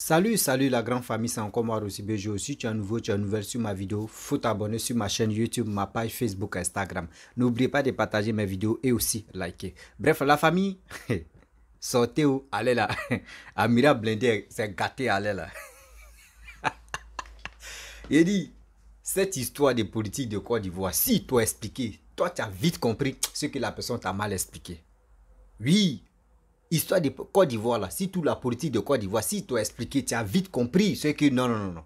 Salut la grande famille, c'est encore moi Rossi BG. Si tu es nouveau, tu es nouvelle sur ma vidéo, faut t'abonner sur ma chaîne YouTube, ma page Facebook, Instagram. N'oubliez pas de partager mes vidéos et aussi liker. Bref, la famille, sortez où? Allez là. Amira Blindé, c'est gâté, allez là. Il dit, cette histoire de politique de Côte d'Ivoire, si tu as expliqué, toi tu as vite compris ce que la personne t'a mal expliqué. Oui. Histoire de Côte d'Ivoire là, si toute la politique de Côte d'Ivoire, si tu as expliqué, tu as vite compris ce que non.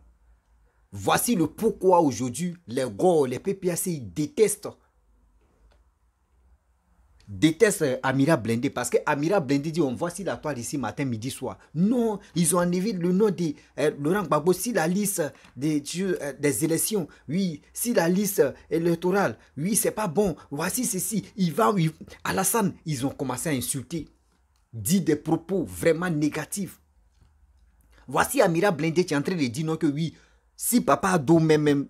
Voici le pourquoi aujourd'hui les GOR, les PPAC, ils détestent Amira Blindé, parce que Amira Blindé dit on voici la toile ici matin, midi, soir. Non, ils ont enlevé le nom de Laurent Gbagbo si la liste des élections. Oui, si la liste électorale, oui, c'est pas bon. Voici ceci. Alassane, ils ont commencé à insulter. Dit des propos vraiment négatifs. Voici Amira Blindé qui est en train de dire non que oui, si Papa Ado même,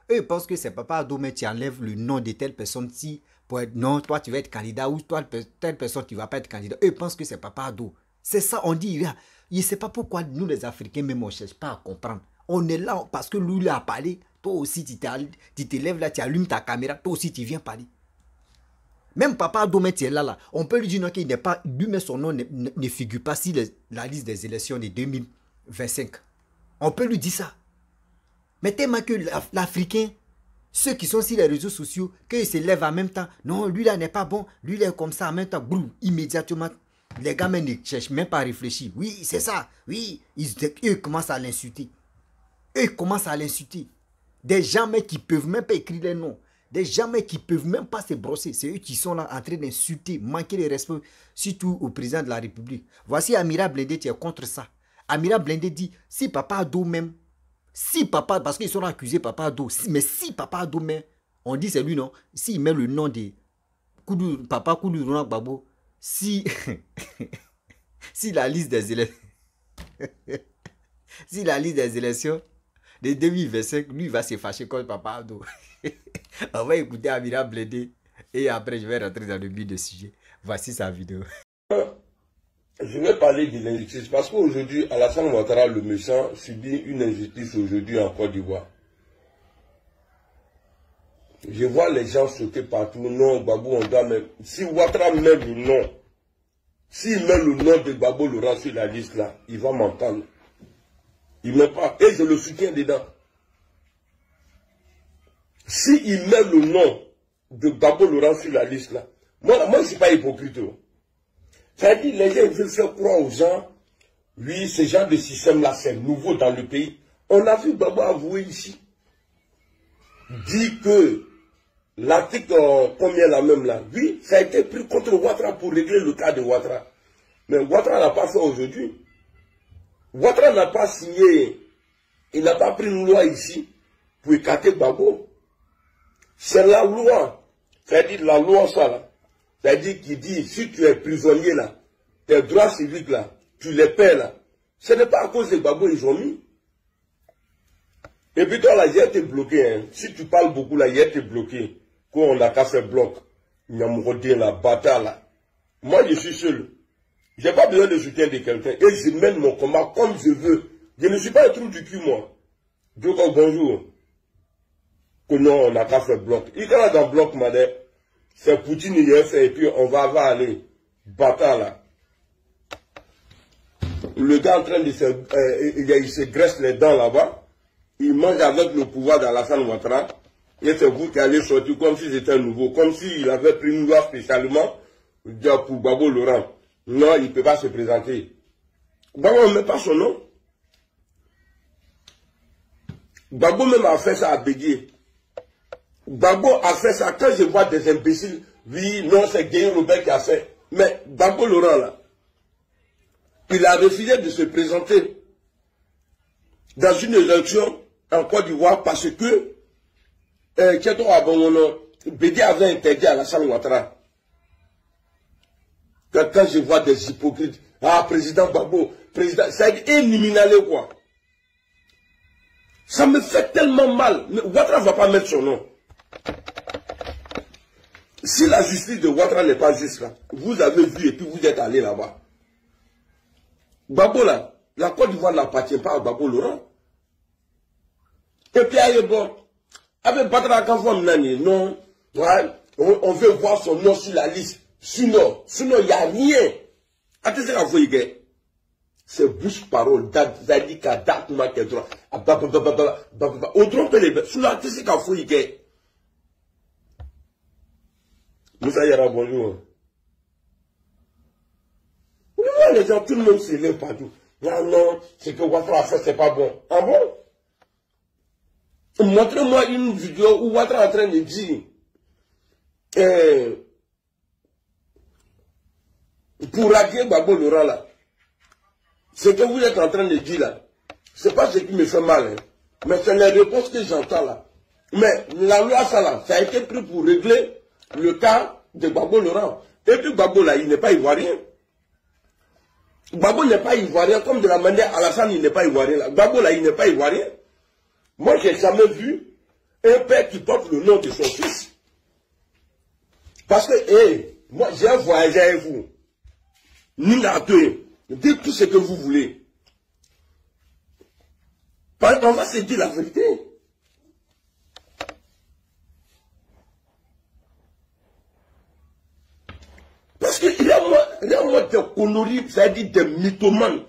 eux pensent que c'est Papa Ado mais tu enlèves le nom de telle personne si pour être, non, toi tu vas être candidat ou toi telle personne tu vas pas être candidat. Eux pensent que c'est Papa Ado. C'est ça, on dit, il ne sait pas pourquoi nous les Africains même on ne cherche pas à comprendre. On est là parce que lui il a parlé, toi aussi tu te lèves là, tu allumes ta caméra, toi aussi tu viens parler. Même Papa Ado est là, on peut lui dire qu'il n'est pas, lui mais son nom ne figure pas sur la liste des élections de 2025. On peut lui dire ça. Mais tellement que l'Africain, ceux qui sont sur les réseaux sociaux, qu'ils se lèvent en même temps, non, lui là n'est pas bon, lui là est comme ça en même temps, boum, immédiatement, les gars ne cherchent même pas à réfléchir. Oui, c'est ça, oui, eux commencent à l'insulter. Eux commencent à l'insulter. Des gens mais qui ne peuvent même pas écrire les noms. Des gens qui ne peuvent même pas se brosser. C'est eux qui sont là en train d'insulter, manquer de respect, surtout au président de la République. Voici Amira Blindé qui est contre ça. Amira Blindé dit, si Papa Ado même, si Papa, parce qu'ils sont accusés Papa Ado, mais si Papa Ado même, on dit c'est lui non, s'il met le nom de Papa Koudou Laurent Gbagbo, si, si la liste des élections, si la liste des élections de 2025, lui il va se fâcher contre Papa Ado. On va écouter Amira Blindé et après je vais rentrer dans le but de sujet. Voici sa vidéo. Je vais parler de l'injustice parce qu'aujourd'hui, Alassane Ouattara, le méchant, subit une injustice aujourd'hui en Côte d'Ivoire. Je vois les gens sauter partout. Non, Gbagbo, on doit même. Si Ouattara met le nom, s'il met le nom de Gbagbo Laurent sur la liste là, il va m'entendre. Il ne met pas. Et je le soutiens dedans. S'il met le nom de Gbagbo Laurent sur la liste là, moi je ne suis pas hypocrite. C'est-à-dire, les gens veulent faire croire aux gens, oui, ce genre de système-là, c'est nouveau dans le pays. On a vu Gbagbo avouer ici. Dit que l'article, combien là même là, oui, ça a été pris contre Ouattara pour régler le cas de Ouattara. Mais Ouattara n'a pas fait aujourd'hui. Ouattara n'a pas signé, il n'a pas pris une loi ici pour écarter Gbagbo. C'est la loi, c'est-à-dire la loi ça là. C'est-à-dire qu'il dit, si tu es prisonnier là, tes droits civiques là, tu les paies là. Ce n'est pas à cause de Gbagbo ils ont mis. Et puis toi là, j'ai été bloqué. Hein. Si tu parles beaucoup là, j'ai été bloqué. Quand on n'a qu'à faire bloc. Nyamrodien là, bâtard là. Moi je suis seul. Je n'ai pas besoin de soutien de quelqu'un. Et je mène mon combat comme je veux. Je ne suis pas un trou du cul moi. Donc bonjour. Que non, on n'a qu'à faire bloc. Il y a dans bloc madame. C'est Poutine il a fait et puis on va aller. Bâtard là. Le gars en train de il se graisse les dents là-bas. Il mange avec le pouvoir d'Alassane Ouattara. Et c'est vous qui allez sortir comme si c'était nouveau. Comme s'il avait pris une loi spécialement pour Gbagbo Laurent. Non, il ne peut pas se présenter. Gbagbo ne met pas son nom. Gbagbo même a fait ça à Bédier. Gbagbo a fait ça quand je vois des imbéciles. Oui, non, c'est Guéhin Robert qui a fait. Mais Gbagbo Laurent, là, il a refusé de se présenter dans une élection en Côte d'Ivoire parce que Bédier avait interdit à Alassane Ouattara. Quand je vois des hypocrites, ah, président Gbagbo, président, ça est éliminalé quoi. Ça me fait tellement mal. Mais Ouattara ne va pas mettre son nom. Si la justice de Ouattara n'est pas juste là, vous avez vu et puis vous êtes allé là-bas. Gbagbo là, La Côte d'Ivoire n'appartient pas à Gbagbo Laurent. Et puis, il bon. Avec Batra Kanfon Nani, non. Ouais, on veut voir son nom sur la liste. Sinon, il n'y a rien. Attends, c'est bouche-parole, Zadika, Datma, Kedra. On trompe les bêtes. Sinon, attends, c'est qu'à fouiller. Moussa Yara, bonjour. Les gens, tout le monde se lève partout. Non, non, ce que Ouattara a fait, c'est pas bon. Ah bon? Montrez-moi une vidéo où Ouattara est en train de dire pour radier Gbagbo Laurent là. Ce que vous êtes en train de dire là, c'est pas ce qui me fait mal, hein, mais c'est les réponses que j'entends là. Mais la loi ça là, ça a été pris pour régler le cas de Gbagbo Laurent. Et puis Gbagbo là, il n'est pas ivoirien. Gbagbo n'est pas ivoirien, comme de la manière Alassane, il n'est pas ivoirien là. Gbagbo là, il n'est pas ivoirien. Moi, j'ai jamais vu un père qui porte le nom de son fils. Parce que, moi, j'ai voyagé avec vous. Dites tout ce que vous voulez. On va se dire la vérité. Parce qu'il y a moi des conneries, c'est-à-dire des mythomanes.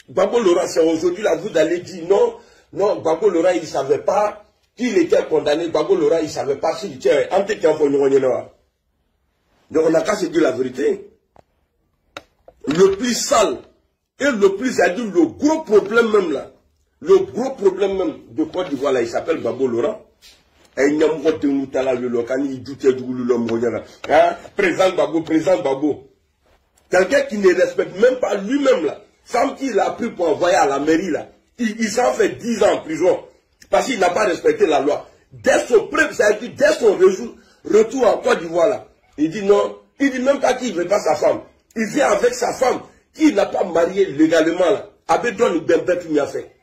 Gbagbo Laurent, c'est aujourd'hui là, vous allez dire non. Non, Gbagbo Laurent, il ne savait pas qu'il était condamné. Gbagbo Laurent, il ne savait pas s'il était en tête. Donc on n'a qu'à se dire la vérité. Le plus sale et le plus, c'est-à-dire le gros problème même là, le gros problème même de Côte d'Ivoire là, il s'appelle Gbagbo Laurent. Président Gbagbo. Quelqu'un qui ne respecte même pas lui-même là, sans qu'il a pris pour envoyer à la mairie là. Il s'en fait 10 ans en prison parce qu'il n'a pas respecté la loi. Dès son retour en Côte d'Ivoire, là, il dit non, il dit même pas qu'il ne veut pas sa femme. Il vient avec sa femme qu'il n'a pas mariée légalement. Là. Abedon il m'a fait.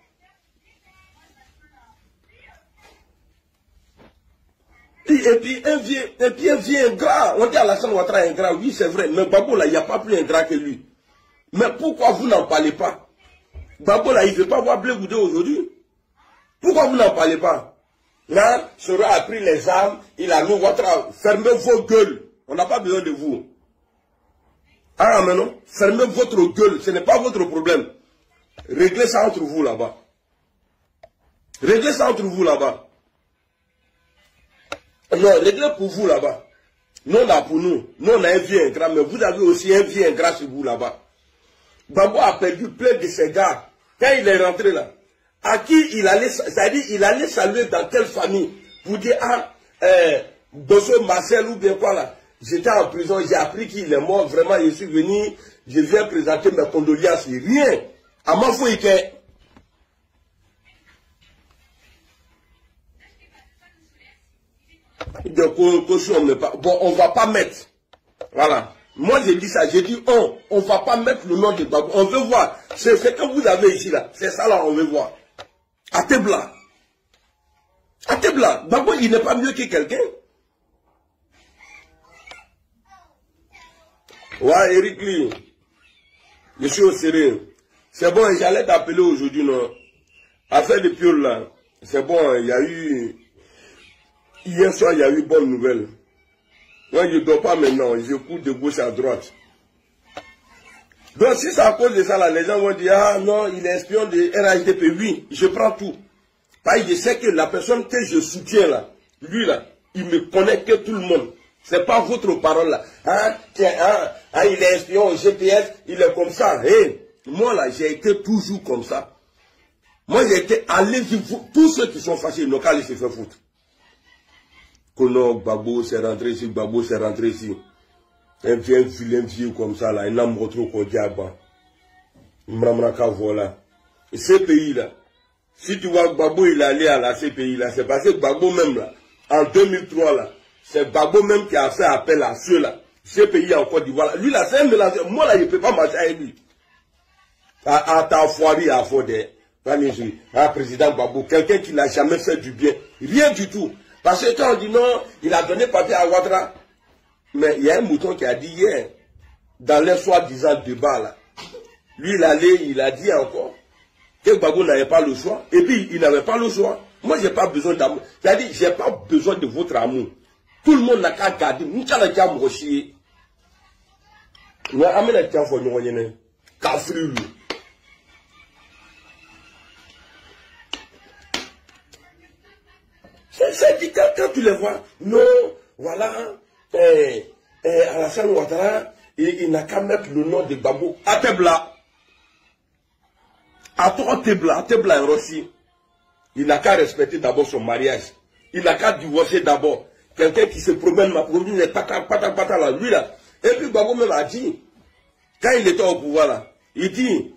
Et puis un vieux ingrat. On dit Alassane Ouattara ingrat, oui c'est vrai, mais Gbagbo là, il n'y a pas plus ingrat que lui. Mais pourquoi vous n'en parlez pas? Gbagbo là, il ne veut pas voir Blé Goudé aujourd'hui. Pourquoi vous n'en parlez pas? Là, Sora a pris les armes, il a mis Ouattara, fermez vos gueules. On n'a pas besoin de vous. Ah, mais non, fermez votre gueule, ce n'est pas votre problème. Réglez ça entre vous là-bas. Réglez ça entre vous là-bas. Non, réglez pour vous là-bas. Nous, on a pour nous. Nous, on a un vieux ingrat, mais vous avez aussi un vieux ingrat sur vous là-bas. Gbagbo a perdu plein de ses gars. Quand il est rentré là, à qui il allait, c'est-à-dire il allait saluer dans quelle famille pour dire, Dosso Marcel ou bien quoi là. J'étais en prison, j'ai appris qu'il est mort, vraiment, je suis venu, je viens présenter mes condoléances, rien. À ma foi, bon, on ne va pas mettre. Voilà. Moi, j'ai dit ça, j'ai dit on ne va pas mettre le nom de Gbagbo. On veut voir. C'est ce que vous avez ici, là. C'est ça, là, on veut voir. Atebla. Atebla. Gbagbo, il n'est pas mieux que quelqu'un. Ouais, Eric Lee. Je suis au sérieux. C'est bon, j'allais t'appeler aujourd'hui, non. Affaire de Pio, là. C'est bon, il y a eu... Hier soir, il y a eu bonne nouvelle. Moi, je ne dors pas maintenant, je cours de gauche à droite. Donc, si c'est à cause de ça, là, les gens vont dire, ah non, il est espion de RHDP. Oui, je prends tout. Parce que je sais que la personne que je soutiens, là, lui, là, il me connaît que tout le monde. Ce n'est pas votre parole, là. Hein, tiens, il est espion au GPS, il est comme ça. Hey, moi, là, j'ai été toujours comme ça. Moi, j'ai été allé, tous ceux qui sont fâchés, ils n'ont qu'à aller se faire foutre. Kono, Gbagbo, c'est rentré ici, Gbagbo, c'est rentré ici. Un vieux comme ça, là, il n'a pas trop qu'on diable. Mramraka, voilà. Et ces pays-là, si tu vois Gbagbo, il est allé à la CPI, là, c'est parce que Gbagbo même, là, en 2003, là, c'est Gbagbo même qui a fait appel à ceux-là. CPI en Côte d'Ivoire. Lui, là, c'est un mélange. Moi, là, je ne peux pas marcher avec lui. À ta foirie, à Fodé. Président Gbagbo, quelqu'un qui n'a jamais fait du bien. Rien du tout. Parce que quand on dit non, il a donné papier à Ouattara. Mais il y a un mouton qui a dit hier, dans les soi-disant débat là, lui il a dit encore, que Gbagbo n'avait pas le choix. Et puis, il n'avait pas le choix. Moi, je n'ai pas besoin d'amour. C'est-à-dire, je n'ai pas besoin de votre amour. Tout le monde n'a qu'à garder. Nous, ça n'a qu'à me rechier. Nous, amène un tiens, faut nous revenir. Kafri, lui. C'est dit, quand tu les vois, non, voilà, Alassane Ouattara, il n'a qu'à mettre le nom de Gbagbo. Atebla. Atebla et Rossi. Il n'a qu'à respecter d'abord son mariage. Il n'a qu'à divorcer d'abord. Quelqu'un qui se promène, ma province, n'est pas là, lui là. Et puis Gbagbo même a dit, quand il était au pouvoir là, il dit,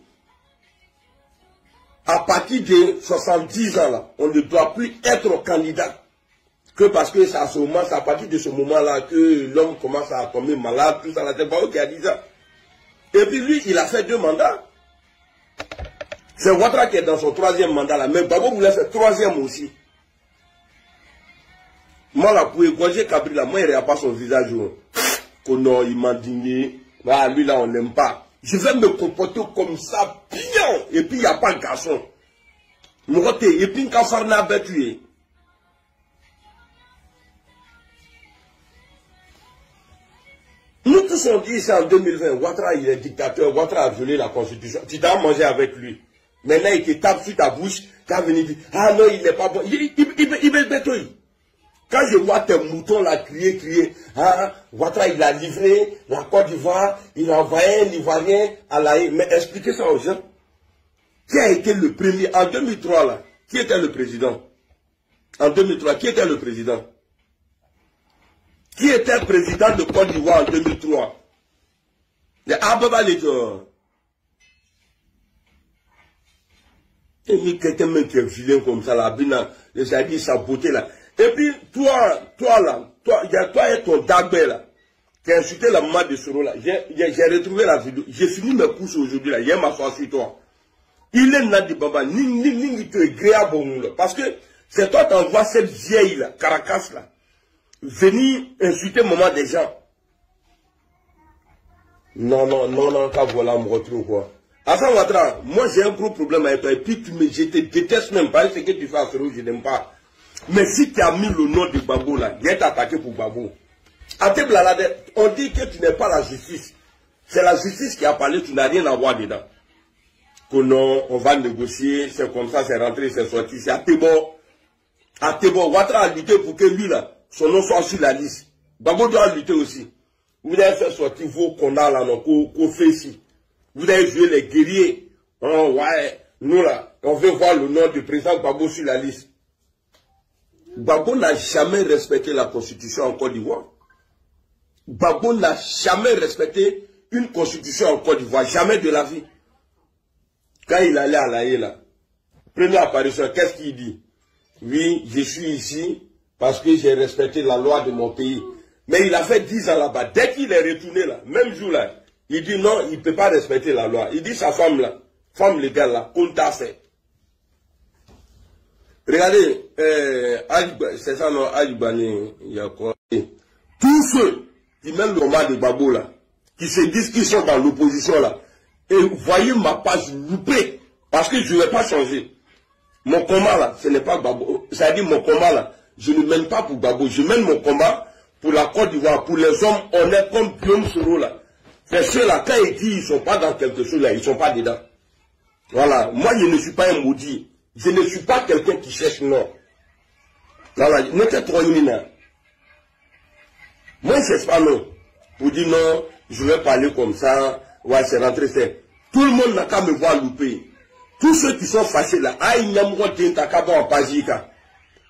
à partir de 70 ans là, on ne doit plus être candidat. Que parce que c'est à partir de ce moment-là que l'homme commence à tomber malade, tout ça, là, c'est Gbagbo qui a dit ça. Et puis lui, il a fait 2 mandats. C'est Ouattara qui est dans son 3e mandat là, mais Gbagbo voulait faire 3e aussi. Moi là, pour égorger Kabila là, moi il n'y a pas son visage. Non, il m'a digné. Ah, lui là, on n'aime pas. Je vais me comporter comme ça, bien. Et puis il n'y a pas de garçon. Et puis quand Farna a tué. Nous tous on dit ça en 2020. Ouattara il est dictateur. Ouattara a violé la constitution. Tu t'as mangé avec lui. Maintenant il te tape sur ta bouche. Tu as venu dire, ah non, il n'est pas bon. Il me bétoye. Quand je vois tes moutons là crier, ah, Ouattara il a livré la Côte d'Ivoire, il a envoyé un Ivoirien à la haie. Mais expliquez ça aux gens. Qui a été le premier en 2003 là? Qui était le président? En 2003, qui était le président? Qui était président de Côte d'Ivoire en 2003? Ababa Leto. Et quelqu'un qui est vilain comme ça là, j'ai dit sa beauté là. Et puis, toi et ton Dagbé là, qui a insulté la maman de Soro là, j'ai retrouvé la vidéo, j'ai fini mes courses aujourd'hui là, j'ai m'asseoir sur toi. Il est Nadi Baba, ni tu es gréable, parce que c'est toi qui envoies cette vieille là, Caracas là, venir insulter maman des gens. Non, quand voilà, me retrouve quoi. Alassane Ouattara, moi j'ai un gros problème avec toi, et puis je te déteste même pas, ce que tu fais à Soro, je n'aime pas. Mais si tu as mis le nom de Gbagbo là, viens t'attaquer pour Gbagbo. On dit que tu n'es pas la justice. C'est la justice qui a parlé, tu n'as rien à voir dedans. Que non, on va négocier, c'est comme ça, c'est rentré, c'est sorti. C'est à Tebo. Ouattara a lutté pour que lui là, son nom soit sur la liste. Gbagbo doit lutter aussi. Vous avez fait sortir vos connards là, qu'on fait ici. Vous avez joué les guerriers. Oh, ouais, nous là, on veut voir le nom du président Gbagbo sur la liste. Gbagbo n'a jamais respecté la constitution en Côte d'Ivoire. Gbagbo n'a jamais respecté une constitution en Côte d'Ivoire. Jamais de la vie. Quand il allait à la haie là, première apparition, qu'est-ce qu'il dit? Oui, je suis ici parce que j'ai respecté la loi de mon pays. Mais il a fait 10 ans là-bas. Dès qu'il est retourné là, même jour là, il dit non, il ne peut pas respecter la loi. Il dit sa femme là, femme légale là, on t'a fait. Regardez, c'est ça non, Adjibani, il y a quoi? Tous ceux qui mènent le combat de Gbagbo là, qui se disent qu'ils sont dans l'opposition là, et voyez ma page loupée, parce que je ne vais pas changer. Mon combat là, ce n'est pas Gbagbo. C'est-à-dire mon combat là, je ne mène pas pour Gbagbo, je mène mon combat pour la Côte d'Ivoire, pour les hommes honnêtes comme Guillaume Soro là. C'est ceux-là, quand ils disent qu'ils ne sont pas dans quelque chose là, ils ne sont pas dedans. Voilà, moi je ne suis pas un maudit. Je ne suis pas quelqu'un qui cherche non. Voilà, ne t'es trop imminent. Moi, je ne cherche pas non. Pour dire non, je vais parler comme ça. Ouais, c'est rentré, c'est. Tout le monde n'a qu'à me voir louper. Tous ceux qui sont fâchés là, aïe, n'aimera pas en Pajika.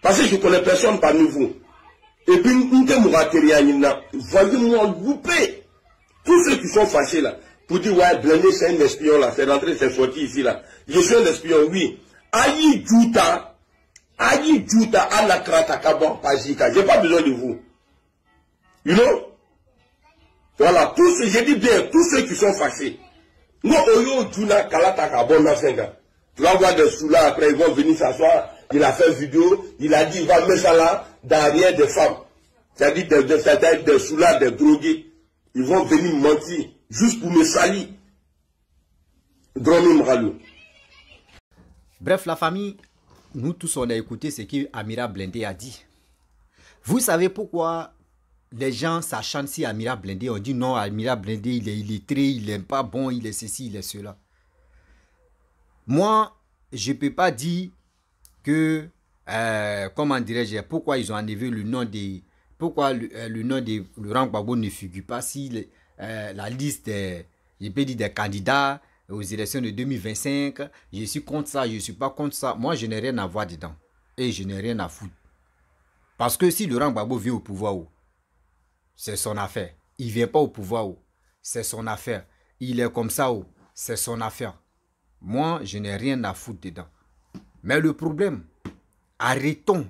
Parce que je ne connais personne parmi vous. Et puis, voyez-moi louper. Tous ceux qui sont fâchés là, pour dire, ouais, Blendé, c'est un espion là, c'est rentré, c'est sorti ici là. Je suis un espion, oui. Aïe Djouta, Anakrata Kabon Pajika. Je n'ai pas besoin de vous. You know? Voilà, tous ceux, je dis bien, tous ceux qui sont fâchés. Non, Oyo Djuna Kalata Kabon Nasenga. Tu vas voir des sous-là, après ils vont venir s'asseoir. Il a fait vidéo, il a dit, il va mettre ça là, derrière des femmes. C'est-à-dire des sous-là, des drogués. Ils vont venir mentir, juste pour me salir. Dromi Mralou. Bref, la famille, nous tous, on a écouté ce que Amira Blindé a dit. Vous savez pourquoi les gens s'acharnent si Amira Blindé, on dit non, Amira Blindé, il est illettré, il n'est pas bon, il est ceci, il est cela. Moi, je ne peux pas dire que, comment dirais-je, pourquoi ils ont enlevé le nom de, pourquoi le nom de Laurent Gbagbo ne figure pas si la liste des, je peux dire, des candidats aux élections de 2025, je suis contre ça, je ne suis pas contre ça. Moi, je n'ai rien à voir dedans. Et je n'ai rien à foutre. Parce que si Laurent Gbagbo vient au pouvoir, c'est son affaire. Il ne vient pas au pouvoir, c'est son affaire. Il est comme ça, c'est son affaire. Moi, je n'ai rien à foutre dedans. Mais le problème, arrêtons,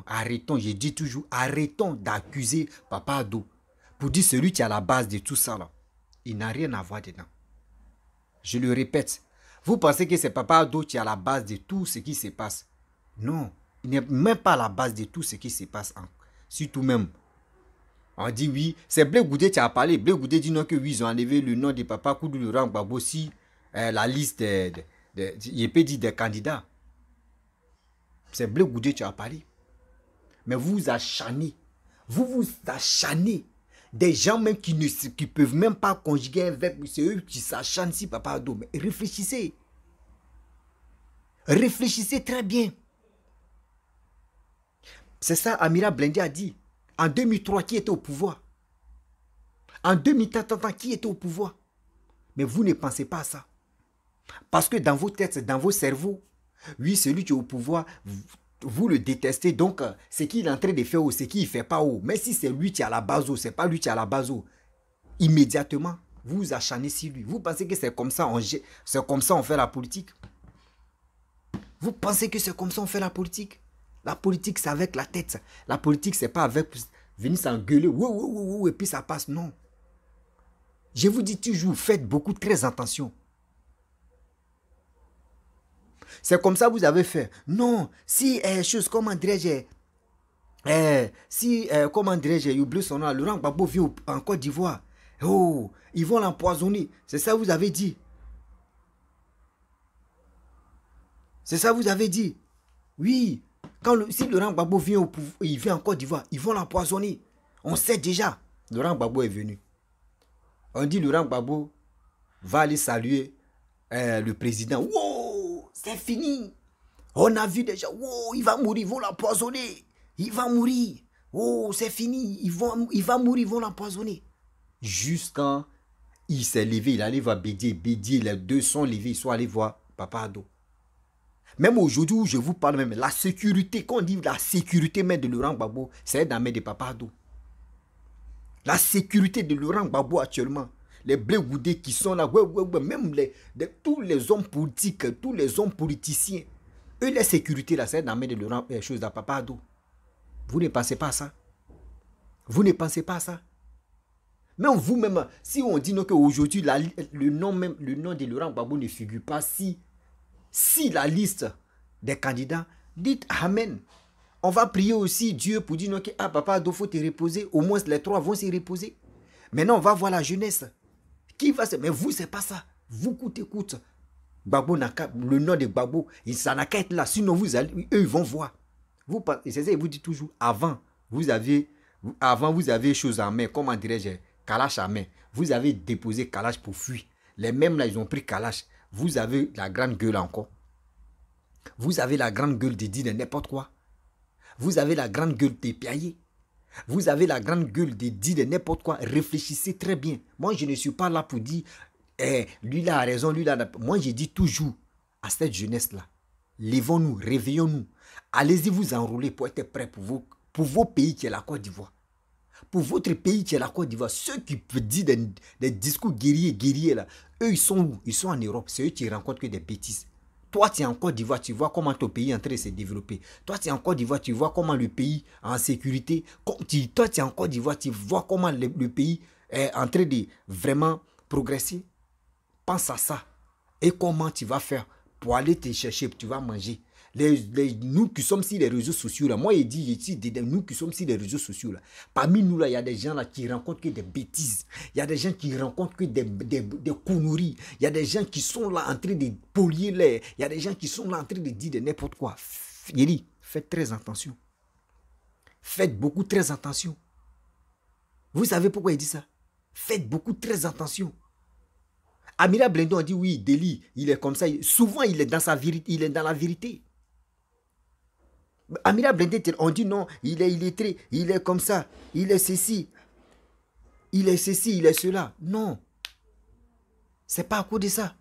je dis toujours, arrêtons d'accuser Papa Ado. Pour dire celui qui est à la base de tout ça, là, il n'a rien à voir dedans. Je le répète, vous pensez que c'est Papa Ado qui est à la base de tout ce qui se passe. Non, il n'est même pas à la base de tout ce qui se passe. Surtout même, on dit oui, c'est Blé Goudé qui a parlé. Blé Goudé dit non que oui, ils ont enlevé le nom de Papa Koudou Laurent Gbagbo si la liste des candidats. C'est Blé Goudé qui a parlé. Mais vous vous acharnez. Vous vous acharnez. Des gens même qui ne peuvent même pas conjuguer avec, c'est eux qui s'acharnent si Papa Ado. Mais réfléchissez. Réfléchissez très bien. C'est ça Amira Blindé a dit. En 2003, qui était au pouvoir? En 2004, qui était au pouvoir? Mais vous ne pensez pas à ça. Parce que dans vos têtes, dans vos cerveaux, oui, celui qui est au pouvoir, vous le détestez. Donc, ce qu'il est en train de faire, ce qu'il ne fait pas. Mais si c'est lui qui est à la base, ce n'est pas lui qui est à la base, immédiatement, vous vous acharnez sur lui. Vous pensez que c'est comme ça, on fait la politique? Vous pensez que c'est comme ça on fait la politique? La politique, c'est avec la tête. La politique, c'est pas avec venir s'engueuler. Et puis ça passe. Non. Je vous dis toujours, faites beaucoup, très attention. C'est comme ça que vous avez fait. Non. Si, comment dirais-je, comment dirais-je, j'ai oublié son nom, Laurent Gbagbo vit en Côte d'Ivoire. Oh, ils vont l'empoisonner. C'est ça que vous avez dit. C'est ça que vous avez dit. Oui. Si Laurent Gbagbo vient au pouvoir, il vient en Côte d'Ivoire, ils vont l'empoisonner. On sait déjà. Laurent Gbagbo est venu. On dit Laurent Gbagbo va aller saluer le président. Wow, c'est fini. On a vu déjà. Wow, il va mourir, ils vont l'empoisonner. Il va mourir. Oh, c'est fini. Il va mourir, ils vont l'empoisonner. Jusqu'à il s'est levé, il allait voir Bédié. Bédié, les deux sont levés, ils sont allés voir Papa Ado. Même aujourd'hui où je vous parle, même la sécurité, quand on dit la sécurité même de Laurent Gbagbo, c'est dans la main de Papa Ado. La sécurité de Laurent Gbagbo actuellement, les Blé Goudé qui sont là, même tous les hommes politiques, tous les hommes politiciens, eux, la sécurité là, c'est dans la main de Laurent, chose de Papa Ado. Vous ne pensez pas à ça? Vous ne pensez pas à ça? Même vous-même, si on dit qu'aujourd'hui, le nom de Laurent Gbagbo ne figure pas, si la liste des candidats, dites Amen. On va prier aussi Dieu pour dire que Papa Ado, faut te reposer. Au moins les trois vont se reposer. Maintenant, on va voir la jeunesse. Qui va se... Mais vous, c'est pas ça. Vous coûte. Gbagbo le nom de Gbagbo, ça n'a qu'à être là. Sinon, eux, ils vont voir. C'est ça, ils vous disent toujours, avant, vous avez choses en main. Comment dirais-je? Kalash en main. Vous avez déposé Kalash pour fuir. Les mêmes là, ils ont pris Kalash. Vous avez la grande gueule encore. Vous avez la grande gueule de dire n'importe quoi. Vous avez la grande gueule de piailler. Vous avez la grande gueule de dire n'importe quoi. Réfléchissez très bien. Moi, je ne suis pas là pour dire lui là a raison, lui là. Moi, je dis toujours à cette jeunesse-là, levons-nous, réveillons-nous. Allez-y vous enrôler pour être prêts pour vos pays qui est la Côte d'Ivoire. Pour votre pays qui est la Côte d'Ivoire, ceux qui disent des discours guerriers là, eux ils sont où? Ils sont en Europe, c'est eux qui rencontrent que des bêtises. Toi tu es en Côte d'Ivoire, tu vois comment ton pays est en train de se développer. Toi tu es en Côte d'Ivoire, tu vois comment le pays est en sécurité. Toi tu es en Côte d'Ivoire, tu vois comment le pays est en train de vraiment progresser. Pense à ça. Et comment tu vas faire pour aller te chercher, tu vas manger. Nous qui sommes sur les réseaux sociaux, là, moi, il dit ici, nous qui sommes sur les réseaux sociaux, là, parmi nous, là, il y a des gens là, qui rencontrent que des bêtises. Il y a des gens qui rencontrent que des conneries. Il y a des gens qui sont là en train de polier l'air. Il y a des gens qui sont là en train de dire de n'importe quoi. Il dit, faites très attention. Faites beaucoup très attention. Vous savez pourquoi il dit ça? Faites beaucoup très attention. Amira Blende, on dit oui, Deli, il est comme ça. Souvent, il est dans sa vérité, il est dans la vérité. Amira Blende, on dit non, il est illettré, il est comme ça, il est ceci, il est ceci, il est cela. Non. C'est pas à cause de ça.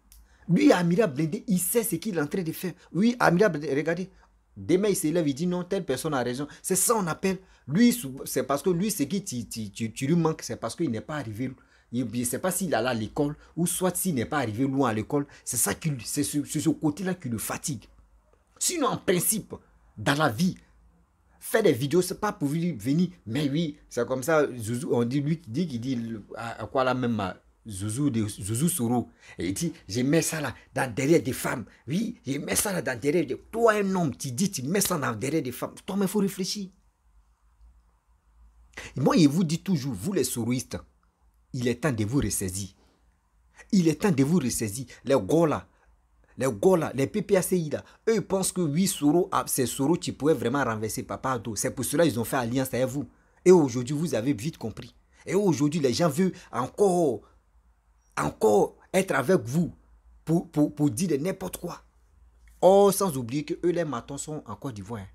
Lui, Amira Blende, il sait ce qu'il est en train de faire. Oui, Amira Blende, regardez. Demain, il s'élève, il dit non, telle personne a raison. C'est ça on appelle. Lui, c'est parce que lui, ce qui tu lui manques, c'est parce qu'il n'est pas arrivé. Je ne sais pas s'il allait à l'école ou soit s'il n'est pas arrivé loin à l'école. C'est ça c'est ce côté-là qui le fatigue. Sinon, en principe, dans la vie, faire des vidéos, c'est pas pour venir. Mais oui, c'est comme ça. Zouzou, on dit, lui qui dit à quoi la même Zouzou Soro. Et il dit, je mets ça là derrière des femmes. Oui, je mets ça là derrière des... Toi, un homme, tu dis, tu mets ça derrière des femmes. Toi, mais il faut réfléchir. Et moi, je vous dis toujours, vous les soroïstes, il est temps de vous ressaisir. Il est temps de vous ressaisir. Les gars là, les PPACI là, eux ils pensent que oui, Soro, c'est Soro qui pouvait vraiment renverser Papa Ado. C'est pour cela qu'ils ont fait alliance avec vous. Et aujourd'hui, vous avez vite compris. Et aujourd'hui, les gens veulent encore être avec vous pour dire de n'importe quoi. Oh, sans oublier que eux, les matons sont en Côte d'Ivoire. Hein.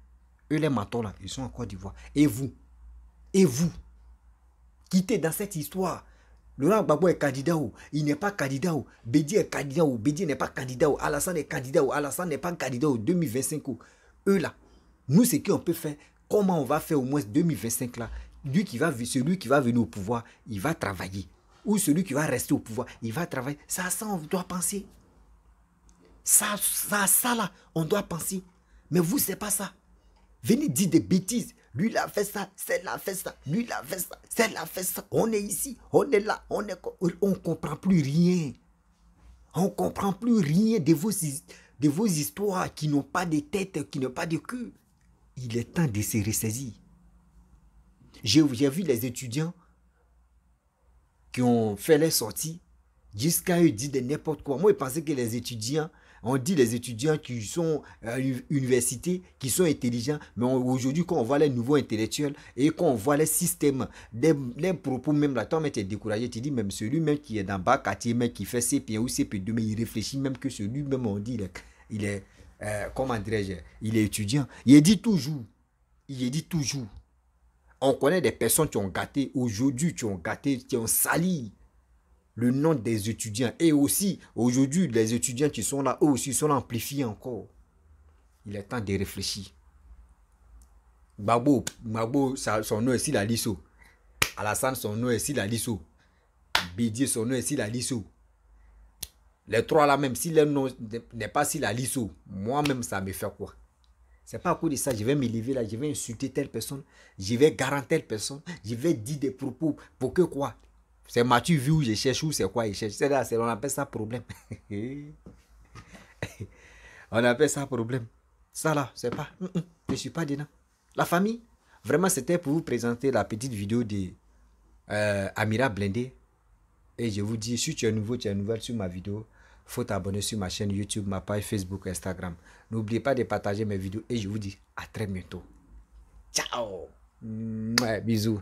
Eux, les matons là, ils sont en Côte d'Ivoire. Et vous, quittez dans cette histoire. Laurent Gbagbo est candidat ou il n'est pas candidat ou Bédi est candidat ou Bédi n'est pas candidat ou Alassane est candidat ou Alassane n'est pas candidat ou 2025 ou eux là, nous ce qu'on peut faire, comment on va faire au moins 2025 là, celui qui va venir au pouvoir, il va travailler. Ou celui qui va rester au pouvoir, il va travailler. Ça on doit penser. Ça là, on doit penser. Mais vous, c'est pas ça. Venez dire des bêtises. Lui, il a fait ça, celle-là a fait ça, lui, il a fait ça, celle-là a fait ça. On est ici, on est là, on ne comprend plus rien. On ne comprend plus rien de vos histoires qui n'ont pas de tête, qui n'ont pas de queue. Il est temps de se ressaisir. J'ai vu les étudiants qui ont fait les sorties jusqu'à eux dire de n'importe quoi. Moi, je pensais que les étudiants, on dit les étudiants qui sont à l'université, qui sont intelligents, mais aujourd'hui, quand on voit les nouveaux intellectuels et quand on voit les systèmes, les propos même là, toi, tu es découragé, tu dis même celui même qui est dans bas quartier, même qui fait CP1 ou CP2, mais il réfléchit même que celui même, on dit, il est comment dirais-je, il est étudiant. Il dit toujours, on connaît des personnes qui ont gâté, aujourd'hui, qui ont sali le nom des étudiants. Et aussi, aujourd'hui, les étudiants qui sont là, eux aussi, sont amplifiés encore. Il est temps de réfléchir. Gbagbo, son nom est ici la Lisso. Alassane, son nom est ici la Lisso. Bédier, son nom est ici la Lisso. Les trois là même, si leur nom n'est pas si la Lisso, moi-même, ça me fait quoi? C'est pas à cause de ça, je vais me lever là, je vais insulter telle personne, je vais garantir telle personne, je vais dire des propos pour que quoi? C'est Mathieu vu où je cherche ou c'est quoi il cherche. On appelle ça problème. On appelle ça problème. Ça là, c'est pas. Je ne suis pas dedans. La famille, vraiment, c'était pour vous présenter la petite vidéo de Amira Blende. Et je vous dis, si tu es nouveau, tu es nouvelle sur ma vidéo, il faut t'abonner sur ma chaîne YouTube, ma page Facebook, Instagram. N'oubliez pas de partager mes vidéos et je vous dis à très bientôt. Ciao. Bisous.